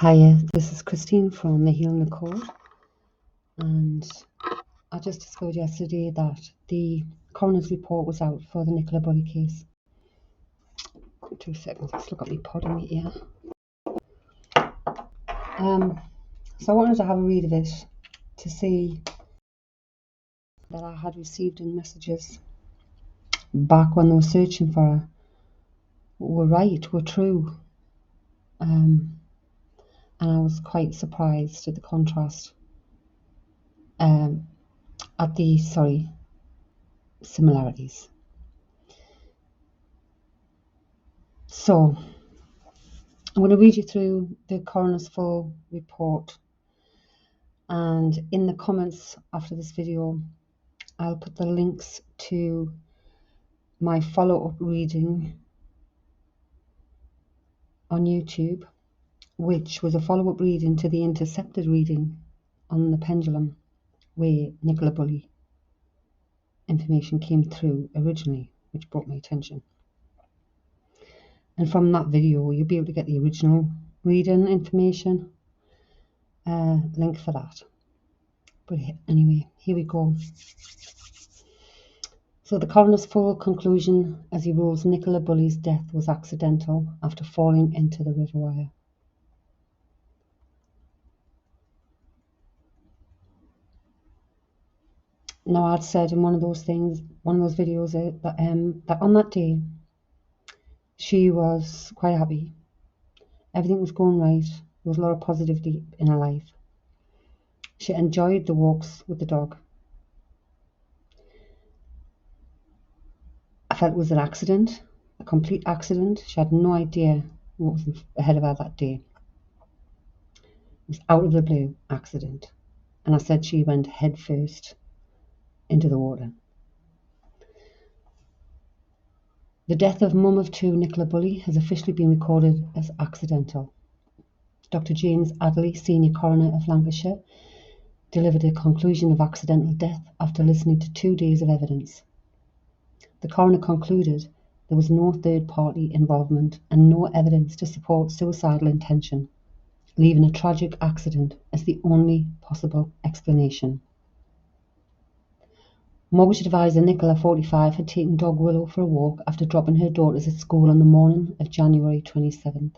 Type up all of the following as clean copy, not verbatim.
Hiya, this is Christine from the Healing the Code, and I just discovered yesterday that the coroner's report was out for the Nicola Bulley case. 2 seconds, let's look at my pod in here. So I wanted to have a read of it to see that I had received in messages back when they were searching for her were right, were true. And I was quite surprised at the contrast, at the similarities. So I'm going to read you through the coroner's full report, and in the comments after this video I'll put the links to my follow-up reading on YouTube, which was a follow-up reading to the intercepted reading on the pendulum where Nicola Bulley information came through originally, which brought my attention. And from that video you'll be able to get the original reading information, link for that. But anyway, here we go. So the coroner's full conclusion as he rules Nicola Bulley's death was accidental after falling into the river wire. Now, I'd said in one of those videos, that on that day she was quite happy. Everything was going right. There was a lot of positivity in her life. She enjoyed the walks with the dog. I felt it was an accident, a complete accident. She had no idea what was ahead of her that day. It was out of the blue accident. And I said she went head first into the water. The death of mum of two, Nicola Bulley, has officially been recorded as accidental. Dr. James Adderley, Senior Coroner of Lancashire, delivered a conclusion of accidental death after listening to 2 days of evidence. The coroner concluded there was no third-party involvement and no evidence to support suicidal intention, leaving a tragic accident as the only possible explanation. Mortgage advisor Nicola, 45, had taken dog Willow for a walk after dropping her daughters at school on the morning of January 27th.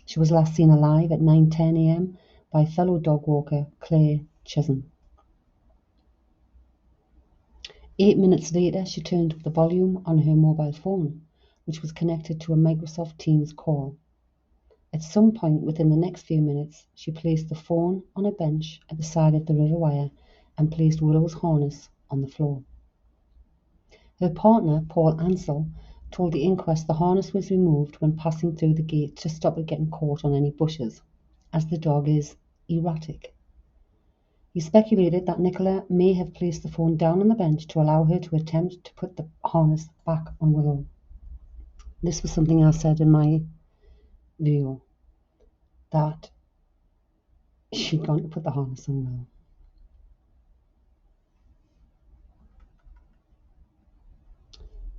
She was last seen alive at 9:10 a.m. by fellow dog walker Claire Chisholm. 8 minutes later, she turned up the volume on her mobile phone, which was connected to a Microsoft Teams call. At some point within the next few minutes, she placed the phone on a bench at the side of the river wire and placed Willow's harness on the floor. Her partner, Paul Ansell, told the inquest the harness was removed when passing through the gate to stop it getting caught on any bushes, as the dog is erratic. He speculated that Nicola may have placed the phone down on the bench to allow her to attempt to put the harness back on Willow. This was something I said in my video, that she'd gone to put the harness on Willow.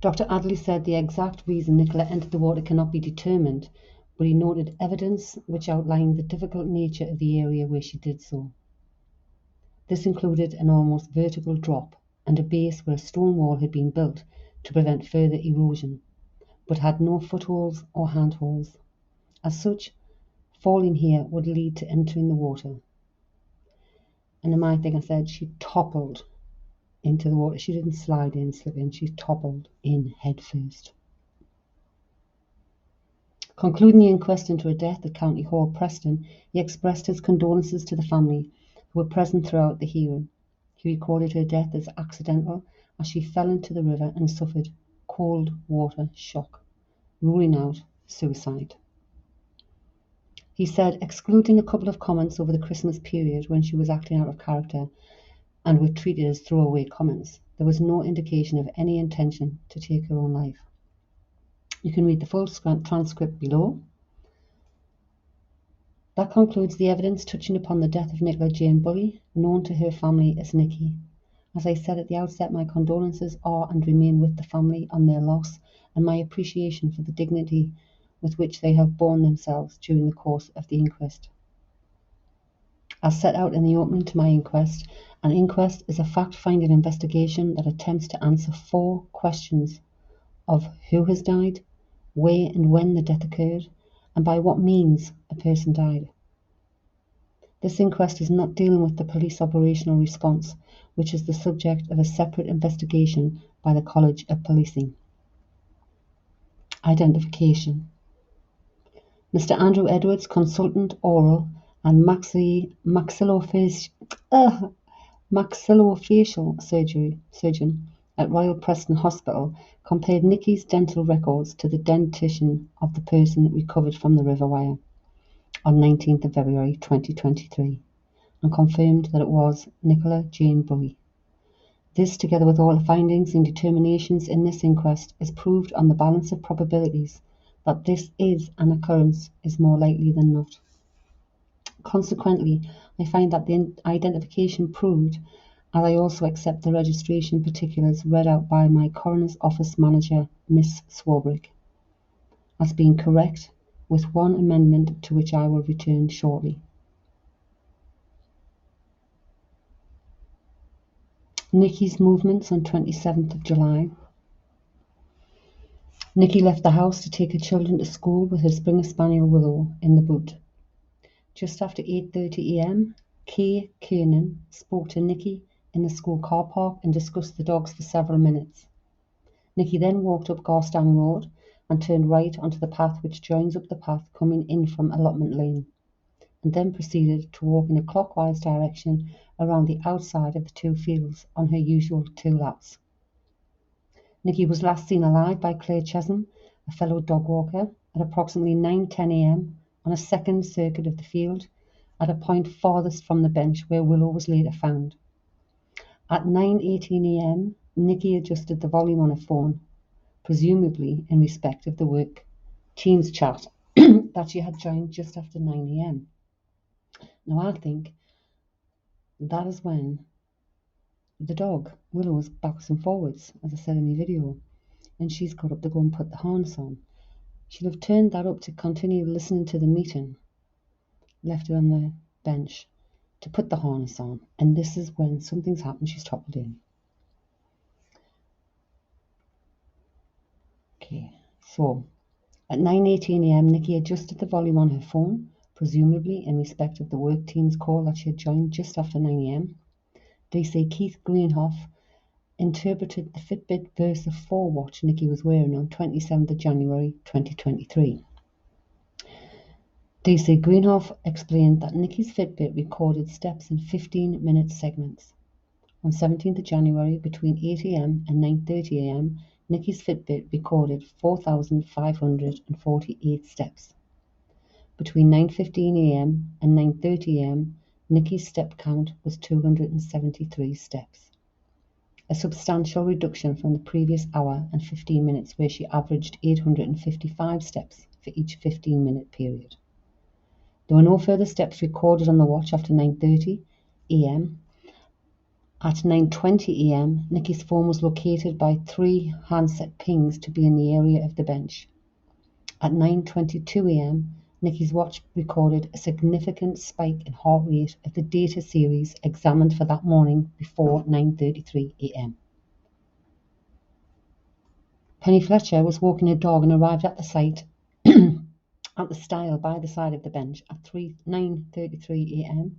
Dr. Adderley said the exact reason Nicola entered the water cannot be determined, but he noted evidence which outlined the difficult nature of the area where she did so. This included an almost vertical drop and a base where a stone wall had been built to prevent further erosion, but had no footholds or handholds. As such, falling here would lead to entering the water. And in my thing I said she toppled into the water. She didn't slide in, slip in, she toppled in head first. Concluding the inquest into her death at County Hall, Preston, he expressed his condolences to the family who were present throughout the hearing. He recorded her death as accidental as she fell into the river and suffered cold water shock, ruling out suicide. He said, excluding a couple of comments over the Christmas period when she was acting out of character and were treated as throwaway comments, there was no indication of any intention to take her own life. You can read the full transcript below. That concludes the evidence touching upon the death of Nicola Jane Bulley, known to her family as Nikki. As I said at the outset, my condolences are and remain with the family on their loss, and my appreciation for the dignity with which they have borne themselves during the course of the inquest. As set out in the opening to my inquest, an inquest is a fact-finding investigation that attempts to answer 4 questions of who has died, where and when the death occurred, and by what means a person died. This inquest is not dealing with the police operational response, which is the subject of a separate investigation by the College of Policing. Identification. Mr. Andrew Edwards, consultant oral and maxillofacial surgeon at Royal Preston Hospital, compared Nicky's dental records to the dentition of the person recovered from the River Wyre on 19th of February 2023 and confirmed that it was Nicola Jane Bulley. This, together with all the findings and determinations in this inquest, is proved on the balance of probabilities that this is an occurrence is more likely than not. Consequently, I find that the identification proved, as I also accept the registration particulars read out by my Coroner's Office Manager, Miss Swarbrick, as being correct, with one amendment to which I will return shortly. Nicky's movements on 27th of July. Nicky left the house to take her children to school with her Springer Spaniel Willow in the boot. Just after 8:30 a.m., Kay Kiernan spoke to Nicky in the school car park and discussed the dogs for several minutes. Nicky then walked up Garstang Road and turned right onto the path which joins up the path coming in from Allotment Lane, and then proceeded to walk in a clockwise direction around the outside of the 2 fields on her usual 2 laps. Nicky was last seen alive by Claire Chesham, a fellow dog walker, at approximately 9:10 a.m. on a second circuit of the field, at a point farthest from the bench where Willow was later found. At 9:18 a.m., Nicky adjusted the volume on her phone, presumably in respect of the work Teams chat that she had joined just after 9 a.m. Now I think that is when the dog, Willow, was backwards and forwards, as I said in the video, and she's got up to go and put the harness on. She'll have turned that up to continue listening to the meeting, left it on the bench to put the harness on, and this is when something's happened. She's toppled in. Okay, so at 9:18 a.m., Nicky adjusted the volume on her phone, presumably in respect of the work team's call that she had joined just after 9 a.m. DC Keith Greenhoff interpreted the Fitbit Versa 4 watch Nicky was wearing on 27th of January 2023. DC Greenhoff explained that Nicky's Fitbit recorded steps in 15-minute segments. On 17th of January, between 8 a.m. and 9:30 a.m., Nicky's Fitbit recorded 4,548 steps. Between 9:15 a.m. and 9:30 a.m., Nicky's step count was 273 steps, a substantial reduction from the previous hour and 15 minutes where she averaged 855 steps for each 15-minute period. There were no further steps recorded on the watch after 9:30 a.m. At 9:20 a.m., Nicky's phone was located by 3 handset pings to be in the area of the bench. At 9:22 a.m., Nicky's watch recorded a significant spike in heart rate of the data series examined for that morning before 9:33 a.m. Penny Fletcher was walking her dog and arrived at the site at the stile by the side of the bench at 9:33 a.m.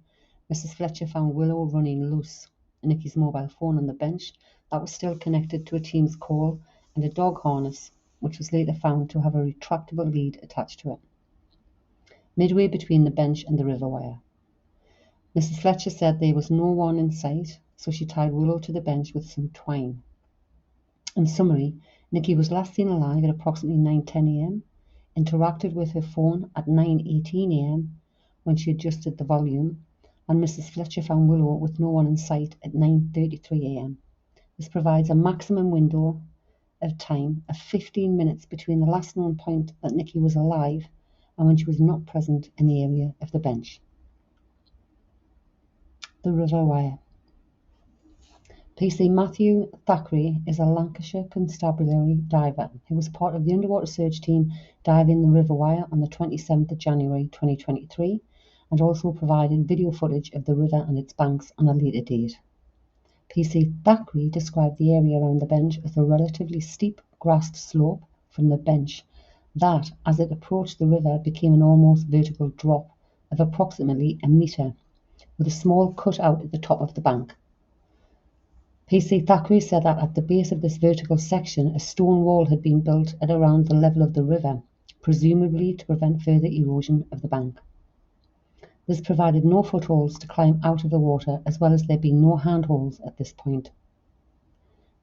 Mrs. Fletcher found Willow running loose, Nicky's mobile phone on the bench that was still connected to a Teams call, and a dog harness, which was later found to have a retractable lead attached to it, midway between the bench and the River Wyre. Mrs. Fletcher said there was no one in sight, so she tied Willow to the bench with some twine. In summary, Nicky was last seen alive at approximately 9:10 a.m., interacted with her phone at 9:18 a.m. when she adjusted the volume, and Mrs. Fletcher found Willow with no one in sight at 9:33 a.m. This provides a maximum window of time of 15 minutes between the last known point that Nicky was alive and when she was not present in the area of the bench. The River Wyre. PC Matthew Thackeray is a Lancashire constabulary diver who was part of the underwater search team diving the River Wyre on the 27th of January 2023 and also provided video footage of the river and its banks on a later date. PC Thackeray described the area around the bench as a relatively steep grassed slope from the bench that, as it approached the river, became an almost vertical drop of approximately a metre, with a small cutout at the top of the bank. PC Thackeray said that at the base of this vertical section, a stone wall had been built at around the level of the river, presumably to prevent further erosion of the bank. This provided no footholds to climb out of the water, as well as there being no handholds at this point.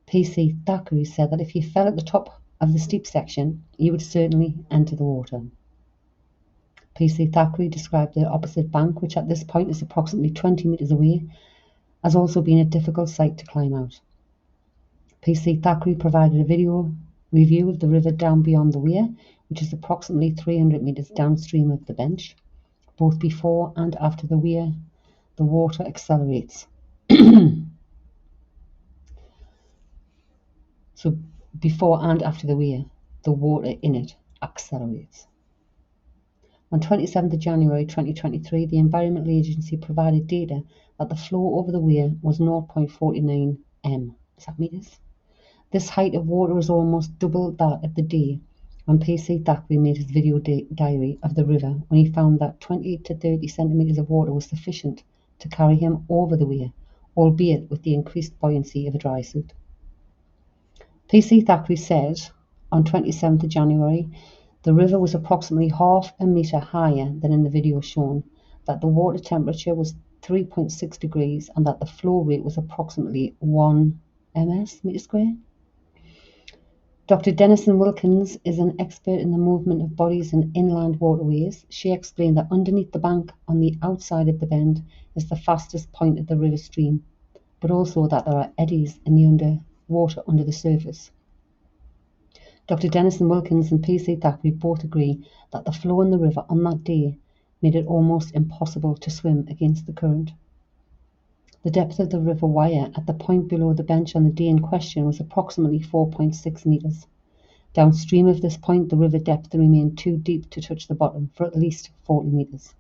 PC Thackeray said that if he fell at the top of the steep section, he would certainly enter the water. PC Thackeray described the opposite bank, which at this point is approximately 20 metres away, as also being a difficult site to climb out. PC Thackeray provided a video review of the river down beyond the weir, which is approximately 300 metres downstream of the bench. Both before and after the weir, the water accelerates. So before and after the weir, the water in it accelerates. On 27th of January 2023, the Environmental Agency provided data that the flow over the weir was 0.49 m. Is that metres? This height of water is almost double that of the day when PC Thackeray made his video diary of the river, when he found that 20 to 30 centimetres of water was sufficient to carry him over the weir, albeit with the increased buoyancy of a dry suit. PC Thackeray said on 27th of January the river was approximately half a metre higher than in the video shown, that the water temperature was 3.6 degrees and that the flow rate was approximately 1 ms metre square. Dr. Denison Wilkins is an expert in the movement of bodies in inland waterways. She explained that underneath the bank on the outside of the bend is the fastest point of the river stream, but also that there are eddies in the underwater under the surface. Dr. Denison Wilkins and PC Thackeray both agree that the flow in the river on that day made it almost impossible to swim against the current. The depth of the River Wyre at the point below the bench on the day in question was approximately 4.6 metres. Downstream of this point, the river depth remained too deep to touch the bottom for at least 40 metres.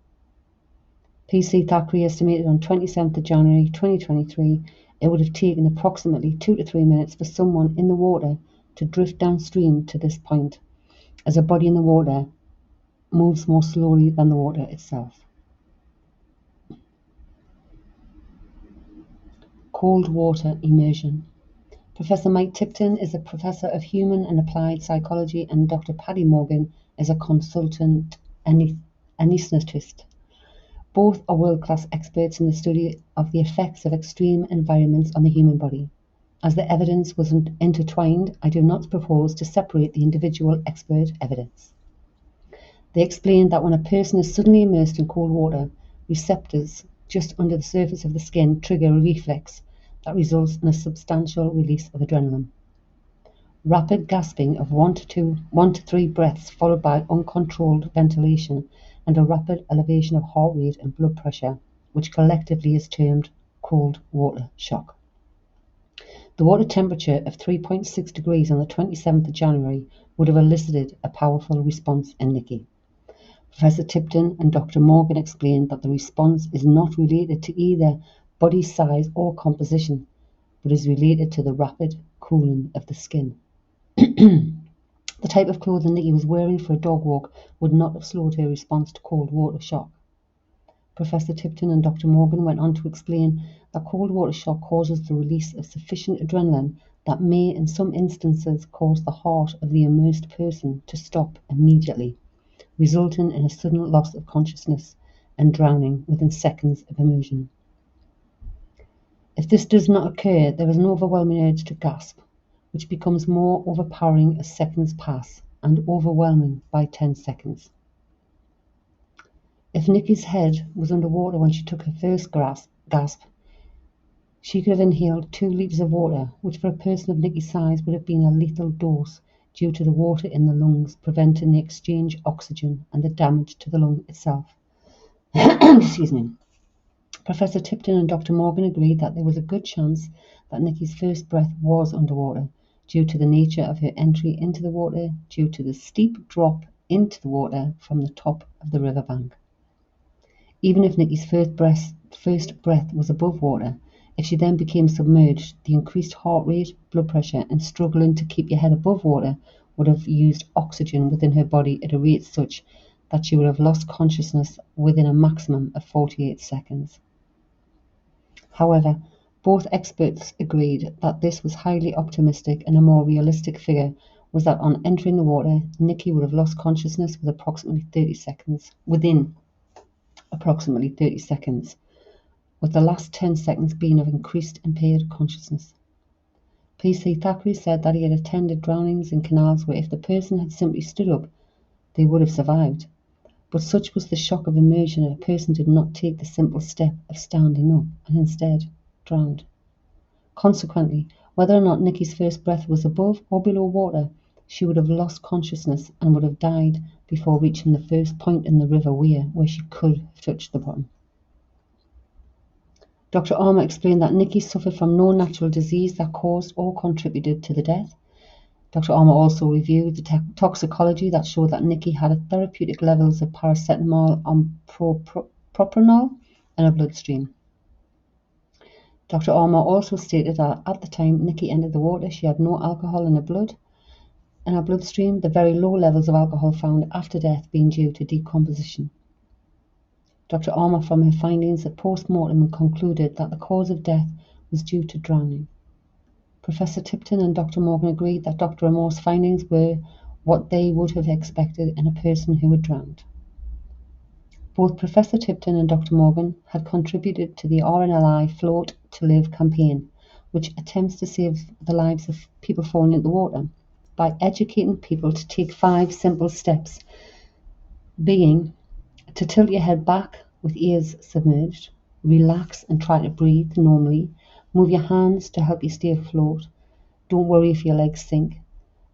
PC Thackeray estimated on 27th of January 2023 it would have taken approximately 2 to 3 minutes for someone in the water to drift downstream to this point, as a body in the water moves more slowly than the water itself. Cold water immersion. Professor Mike Tipton is a professor of human and applied psychology, and Dr. Paddy Morgan is a consultant anaesthetist. Both are world-class experts in the study of the effects of extreme environments on the human body. As the evidence was intertwined, I do not propose to separate the individual expert evidence. They explained that when a person is suddenly immersed in cold water, receptors just under the surface of the skin trigger a reflex that results in a substantial release of adrenaline. Rapid gasping of 1 to 3 breaths followed by uncontrolled ventilation and a rapid elevation of heart rate and blood pressure, which collectively is termed cold water shock. The water temperature of 3.6 degrees on the 27th of January would have elicited a powerful response in Nikki. Professor Tipton and Dr. Morgan explained that the response is not related to either body size or composition, but is related to the rapid cooling of the skin. The type of clothing Nikki was wearing for a dog walk would not have slowed her response to cold water shock. Professor Tipton and Dr. Morgan went on to explain that cold water shock causes the release of sufficient adrenaline that may in some instances cause the heart of the immersed person to stop immediately, resulting in a sudden loss of consciousness and drowning within seconds of immersion. If this does not occur, there is an overwhelming urge to gasp, which becomes more overpowering as seconds pass and overwhelming by 10 seconds. If Nikki's head was underwater when she took her first gasp, she could have inhaled 2 litres of water, which for a person of Nikki's size would have been a lethal dose due to the water in the lungs preventing the exchange of oxygen and the damage to the lung itself. Excuse me. Professor Tipton and Dr. Morgan agreed that there was a good chance that Nikki's first breath was underwater due to the nature of her entry into the water due to the steep drop into the water from the top of the riverbank. Even if Nikki's first breath was above water, if she then became submerged, the increased heart rate, blood pressure, and struggling to keep your head above water would have used oxygen within her body at a rate such that she would have lost consciousness within a maximum of 48 seconds. However, both experts agreed that this was highly optimistic, and a more realistic figure was that on entering the water, Nikki would have lost consciousness within approximately 30 seconds, with the last 10 seconds being of increased impaired consciousness. P.C. Thackeray said that he had attended drownings in canals where if the person had simply stood up, they would have survived. But such was the shock of immersion that a person did not take the simple step of standing up and instead drowned. Consequently, whether or not Nikki's first breath was above or below water, she would have lost consciousness and would have died before reaching the first point in the river Weir where she could have touched the bottom. Dr. Armour explained that Nikki suffered from no natural disease that caused or contributed to the death. Dr. Armour also reviewed the toxicology that showed that Nikki had therapeutic levels of paracetamol and propranolol in her bloodstream. Dr. Armour also stated that at the time Nikki entered the water, she had no alcohol in her bloodstream, the very low levels of alcohol found after death being due to decomposition. Dr. Armour, from her findings at post-mortem, concluded that the cause of death was due to drowning. Professor Tipton and Dr. Morgan agreed that Dr. Amore's findings were what they would have expected in a person who had drowned. Both Professor Tipton and Dr. Morgan had contributed to the RNLI Float to Live campaign, which attempts to save the lives of people falling into the water by educating people to take 5 simple steps, being to tilt your head back with ears submerged, relax and try to breathe normally, move your hands to help you stay afloat, don't worry if your legs sink,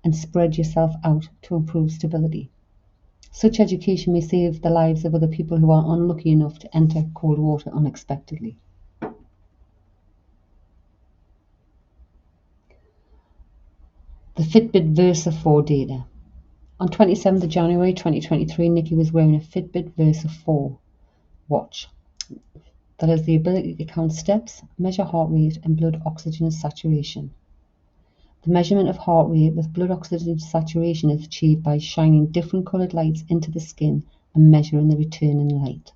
and spread yourself out to improve stability. Such education may save the lives of other people who are unlucky enough to enter cold water unexpectedly. The Fitbit Versa 4 data. On 27th of January 2023, Nikki was wearing a Fitbit Versa 4 watch that has the ability to count steps, measure heart rate, and blood oxygen saturation. The measurement of heart rate with blood oxygen saturation is achieved by shining different coloured lights into the skin and measuring the return in light.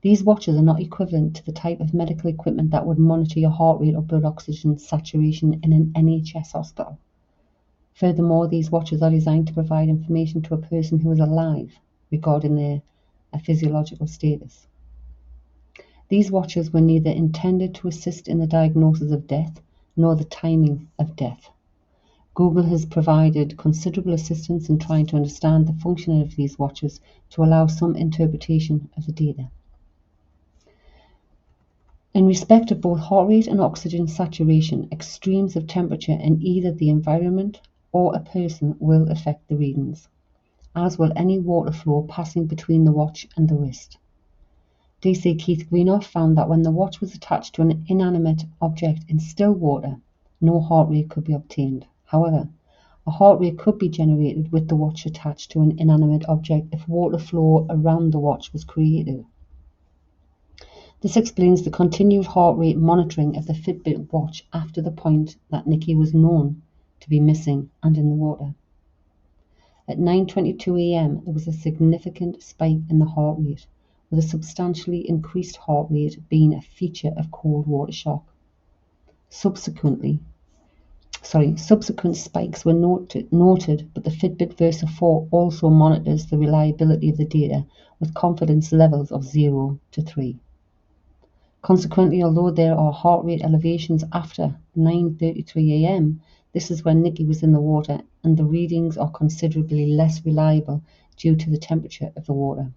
These watches are not equivalent to the type of medical equipment that would monitor your heart rate or blood oxygen saturation in an NHS hospital. Furthermore, these watches are designed to provide information to a person who is alive regarding their physiological status. These watches were neither intended to assist in the diagnosis of death nor the timing of death. Google has provided considerable assistance in trying to understand the function of these watches to allow some interpretation of the data. In respect of both heart rate and oxygen saturation, extremes of temperature in either the environment or a person will affect the readings, as will any water flow passing between the watch and the wrist. D.C. Keith Greenough found that when the watch was attached to an inanimate object in still water, no heart rate could be obtained. However, a heart rate could be generated with the watch attached to an inanimate object if water flow around the watch was created. This explains the continued heart rate monitoring of the Fitbit watch after the point that Nikki was known to be missing and in the water. At 9:22 a.m., there was a significant spike in the heart rate, with a substantially increased heart rate being a feature of cold water shock. Subsequent spikes were noted, but the Fitbit Versa 4 also monitors the reliability of the data with confidence levels of 0 to 3. Consequently, although there are heart rate elevations after 9:33 a.m., this is when Nikki was in the water, and the readings are considerably less reliable due to the temperature of the water,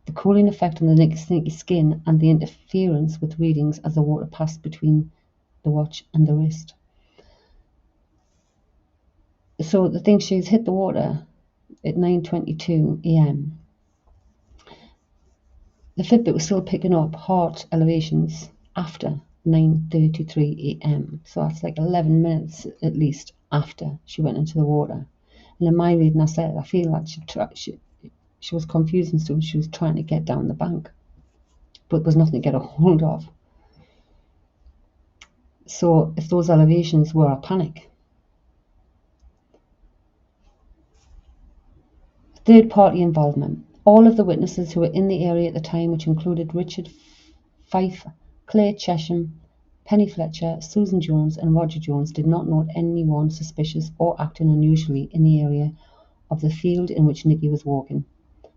the cooling effect on the Nikki's skin, and the interference with readings as the water passed between the watch and the wrist. So the thing, she's hit the water at 9:22 a.m. The Fitbit was still picking up heart elevations after 9:33 a.m. So that's like 11 minutes at least after she went into the water. And in my reading, I said I feel like she was confused and so she was trying to get down the bank, but there was nothing to get a hold of. So if those elevations were a panic. Third-party involvement. All of the witnesses who were in the area at the time, which included Richard Fife, Claire Chesham, Penny Fletcher, Susan Jones and Roger Jones, did not note anyone suspicious or acting unusually in the area of the field in which Nikki was walking.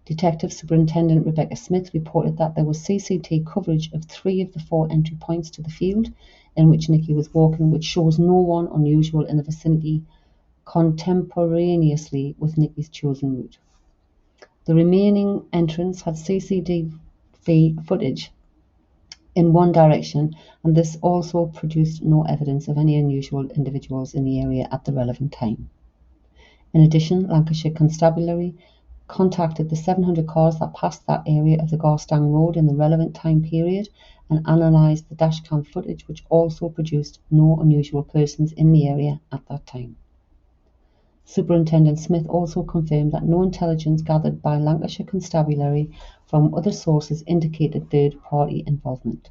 Detective Superintendent Rebecca Smith reported that there was CCTV coverage of 3 of the 4 entry points to the field in which Nikki was walking, which shows no one unusual in the vicinity contemporaneously with Nikki's chosen route. The remaining entrants had CCTV footage in one direction, and this also produced no evidence of any unusual individuals in the area at the relevant time. In addition, Lancashire Constabulary contacted the 700 cars that passed that area of the Garstang Road in the relevant time period and analysed the dashcam footage, which also produced no unusual persons in the area at that time. Superintendent Smith also confirmed that no intelligence gathered by Lancashire Constabulary from other sources indicated third-party involvement.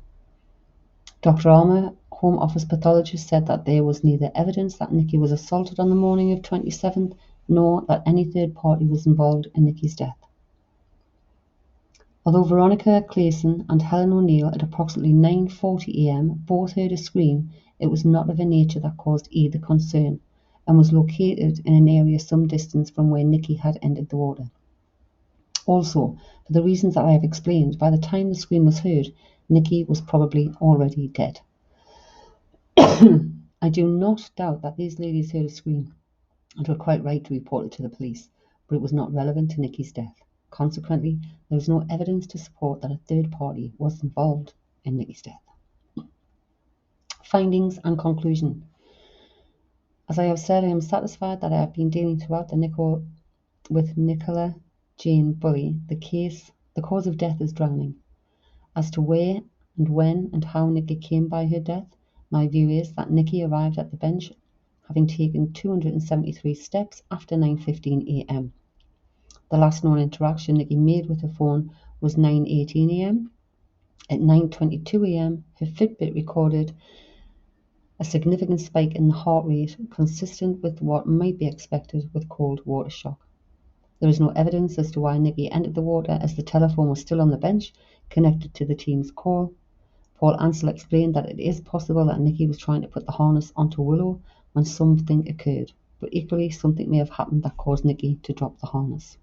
Dr. Armour, Home Office pathologist, said that there was neither evidence that Nikki was assaulted on the morning of 27th nor that any third party was involved in Nikki's death. Although Veronica Clayson and Helen O'Neill at approximately 9:40 a.m. both heard a scream, it was not of a nature that caused either concern and was located in an area some distance from where Nikki had entered the water. Also, for the reasons that I have explained, by the time the scream was heard, Nikki was probably already dead. I do not doubt that these ladies heard a scream and were quite right to report it to the police, but it was not relevant to Nikki's death. Consequently, there was no evidence to support that a third party was involved in Nikki's death. Findings and conclusion. As I have said, I am satisfied that I have been dealing throughout with Nicola Jane Bulley. The cause of death is drowning. As to where and when and how Nikki came by her death, my view is that Nikki arrived at the bench having taken 273 steps after 9:15 a.m. The last known interaction Nikki made with her phone was 9:18 a.m. At 9:22 a.m., her Fitbit recorded a significant spike in the heart rate consistent with what might be expected with cold water shock. There is no evidence as to why Nikki entered the water, as the telephone was still on the bench connected to the team's call. Paul Ansell explained that it is possible that Nikki was trying to put the harness onto Willow when something occurred, but equally something may have happened that caused Nikki to drop the harness.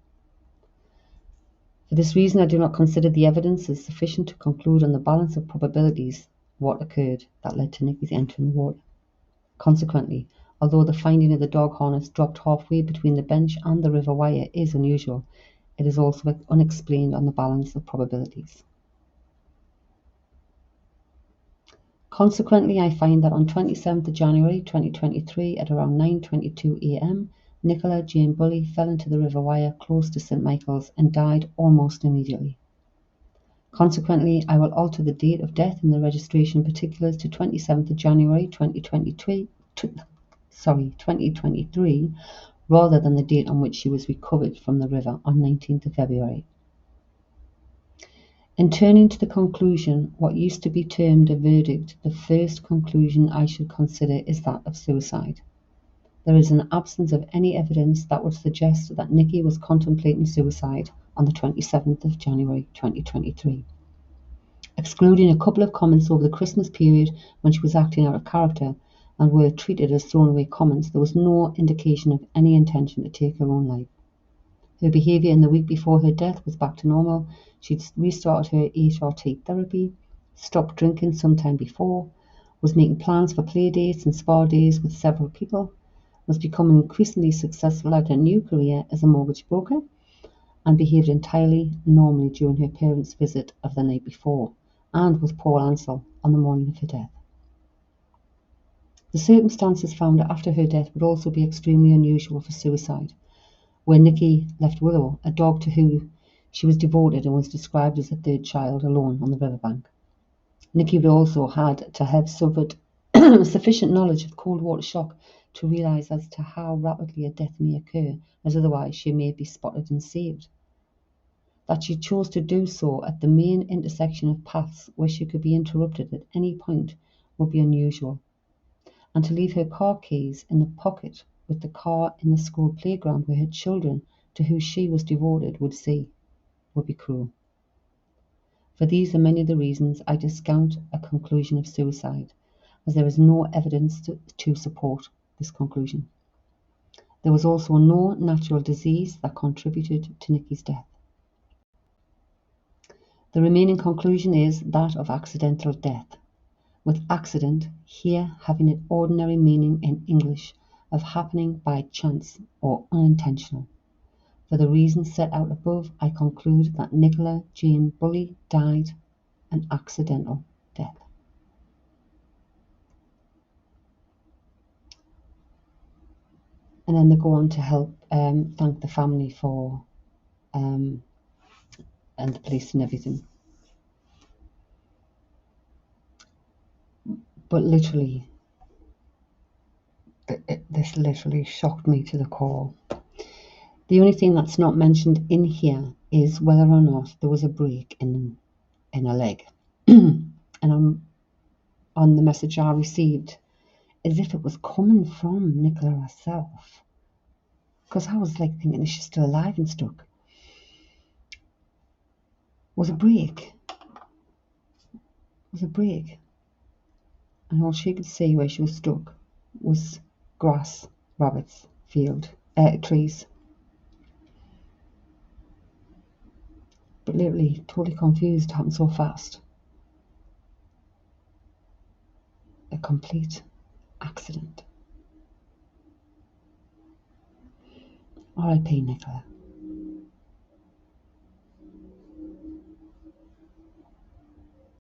For this reason, I do not consider the evidence as sufficient to conclude on the balance of probabilities what occurred that led to Nikki's entering the water. Consequently, although the finding of the dog harness dropped halfway between the bench and the river wire is unusual, it is also unexplained on the balance of probabilities. Consequently, I find that on 27th of January 2023 at around 9:22 a.m, Nicola Jane Bulley fell into the river wire close to St Michael's and died almost immediately. Consequently, I will alter the date of death in the registration particulars to 27th of January 2023 rather than the date on which she was recovered from the river on 19th of February. In turning to the conclusion, what used to be termed a verdict, the first conclusion I should consider is that of suicide. There is an absence of any evidence that would suggest that Nikki was contemplating suicide on the 27th of January 2023. Excluding a couple of comments over the Christmas period when she was acting out of character and were treated as thrown-away comments, there was no indication of any intention to take her own life. Her behaviour in the week before her death was back to normal. She'd restarted her HRT therapy, stopped drinking sometime before, was making plans for play dates and spa days with several people, was becoming increasingly successful at her new career as a mortgage broker, and behaved entirely normally during her parents' visit of the night before, and with Paul Ansell on the morning of her death. The circumstances found after her death would also be extremely unusual for suicide, where Nikki left Willow, a dog to whom She was devoted and was described as the third child alone on the riverbank. Nicola also had to have suffered sufficient knowledge of cold water shock to realise as to how rapidly a death may occur, as otherwise she may be spotted and saved. That she chose to do so at the main intersection of paths where she could be interrupted at any point would be unusual, and to leave her car keys in the pocket with the car in the school playground where her children, to whom she was devoted, would be cruel. For these and many of the reasons, I discount a conclusion of suicide, as there is no evidence to support this conclusion. There was also no natural disease that contributed to Nikki's death. The remaining conclusion is that of accidental death, with accident here having an ordinary meaning in English of happening by chance or unintentional. For the reasons set out above, I conclude that Nicola Jane Bulley died an accidental death. And then they go on to help thank the family for and the police and everything. But literally, this literally shocked me to the core. The only thing that's not mentioned in here is whether or not there was a break in a leg. And on the message I received, as if it was coming from Nicola herself. Because I was like thinking, is she still alive and stuck? Was a break. And all she could see where she was stuck was grass, rabbits, field, trees. But literally, totally confused, happened so fast. A complete accident. R.I.P. Nicola.